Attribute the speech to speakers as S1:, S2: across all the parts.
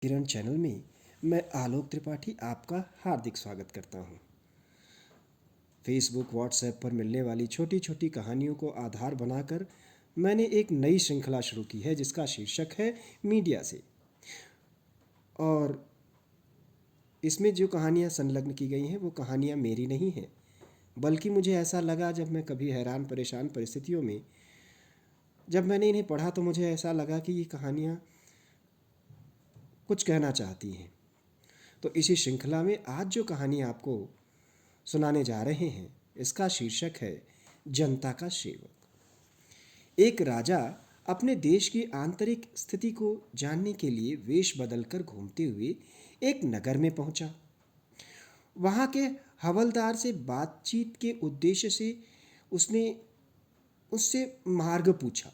S1: किरण channel में मैं आलोक त्रिपाठी आपका हार्दिक स्वागत करता हूं। फेसबुक व्हाट्सएप पर मिलने वाली छोटी छोटी कहानियों को आधार बनाकर मैंने एक नई श्रृंखला शुरू की है जिसका शीर्षक है मीडिया से। और इसमें जो कहानियां संलग्न की गई हैं वो कहानियां मेरी नहीं हैं, बल्कि मुझे ऐसा लगा जब मैं कभी हैरान परेशान परिस्थितियों में जब मैंने इन्हें पढ़ा तो मुझे ऐसा लगा कि ये कहानियां कुछ कहना चाहती हैं। तो इसी श्रृंखला में आज जो कहानी आपको सुनाने जा रहे हैं इसका शीर्षक है जनता का सेवक। एक राजा अपने देश की आंतरिक स्थिति को जानने के लिए वेश बदलकर घूमते हुए एक नगर में पहुंचा। वहां के हवलदार से बातचीत के उद्देश्य से उसने उससे मार्ग पूछा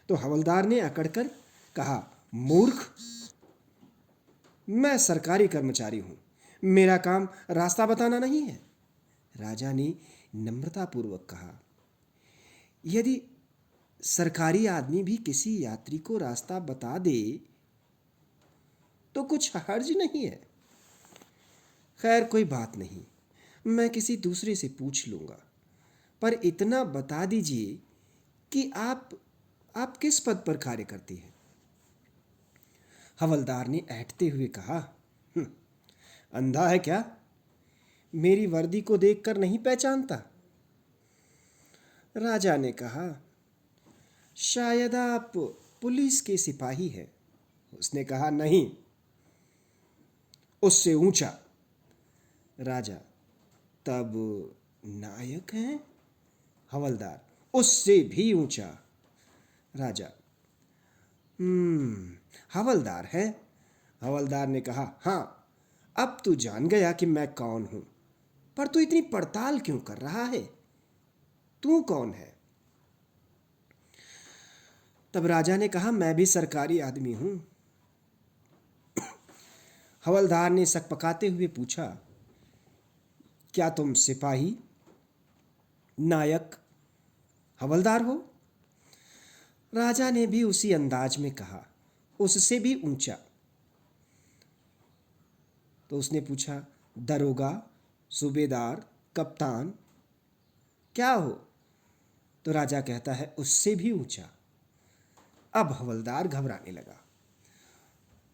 S1: तो हवलदार ने अकड़कर कहा, मूर्ख, मैं सरकारी कर्मचारी हूं, मेरा काम रास्ता बताना नहीं है। राजा ने नम्रतापूर्वक कहा, यदि सरकारी आदमी भी किसी यात्री को रास्ता बता दे तो कुछ हर्ज नहीं है। खैर, कोई बात नहीं, मैं किसी दूसरे से पूछ लूंगा, पर इतना बता दीजिए कि आप किस पद पर कार्य करती हैं। हवलदार ने ऐंठते हुए कहा, अंधा है क्या? मेरी वर्दी को देखकर नहीं पहचानता? राजा ने कहा, शायद आप पुलिस के सिपाही हैं। उसने कहा, नहीं, उससे ऊंचा। राजा, तब नायक हैं? हवलदार, उससे भी ऊंचा। राजा, हवलदार है? हवलदार ने कहा, हाँ, अब तू जान गया कि मैं कौन हूं, पर तू इतनी पड़ताल क्यों कर रहा है? तू कौन है? तब राजा ने कहा, मैं भी सरकारी आदमी हूं। हवलदार ने सकपकाते हुए पूछा, क्या तुम सिपाही, नायक, हवलदार हो? राजा ने भी उसी अंदाज में कहा, उससे भी ऊंचा। तो उसने पूछा, दरोगा, सूबेदार, कप्तान, क्या हो? तो राजा कहता है, उससे भी ऊंचा। अब हवलदार घबराने लगा।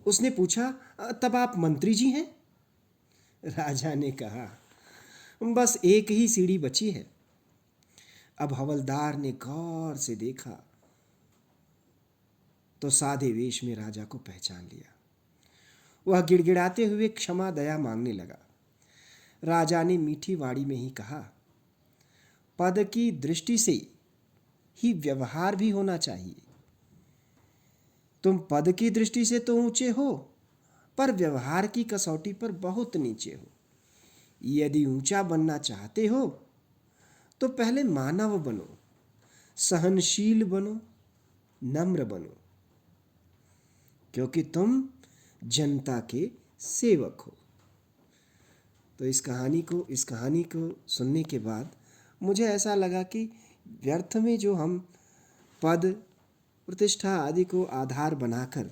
S1: उसने पूछा, तब आप मंत्री जी हैं? राजा ने कहा, बस एक ही सीढ़ी बची है। अब हवलदार ने गौर से देखा तो सादे वेश में राजा को पहचान लिया। वह गिड़गिड़ाते हुए क्षमा दया मांगने लगा। राजा ने मीठी वाणी में ही कहा, पद की दृष्टि से ही व्यवहार भी होना चाहिए। तुम पद की दृष्टि से तो ऊंचे हो, पर व्यवहार की कसौटी पर बहुत नीचे हो। यदि ऊंचा बनना चाहते हो तो पहले मानव बनो, सहनशील बनो, नम्र बनो, क्योंकि तुम जनता के सेवक हो। तो इस कहानी को सुनने के बाद मुझे ऐसा लगा कि व्यर्थ में जो हम पद, प्रतिष्ठा आदि को आधार बनाकर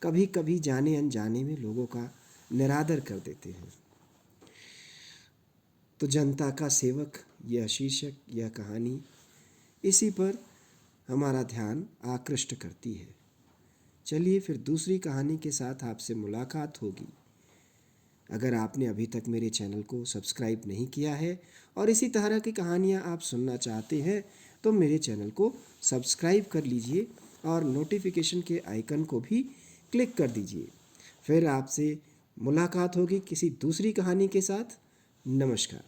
S1: कभी कभी जाने अनजाने में लोगों का निरादर कर देते हैं। तो जनता का सेवक, यह शीर्षक, यह कहानी इसी पर हमारा ध्यान आकृष्ट करती है। चलिए फिर दूसरी कहानी के साथ आपसे मुलाकात होगी। अगर आपने अभी तक मेरे चैनल को सब्सक्राइब नहीं किया है और इसी तरह की कहानियाँ आप सुनना चाहते हैं तो मेरे चैनल को सब्सक्राइब कर लीजिए और नोटिफिकेशन के आइकन को भी क्लिक कर दीजिए। फिर आपसे मुलाकात होगी किसी दूसरी कहानी के साथ। नमस्कार।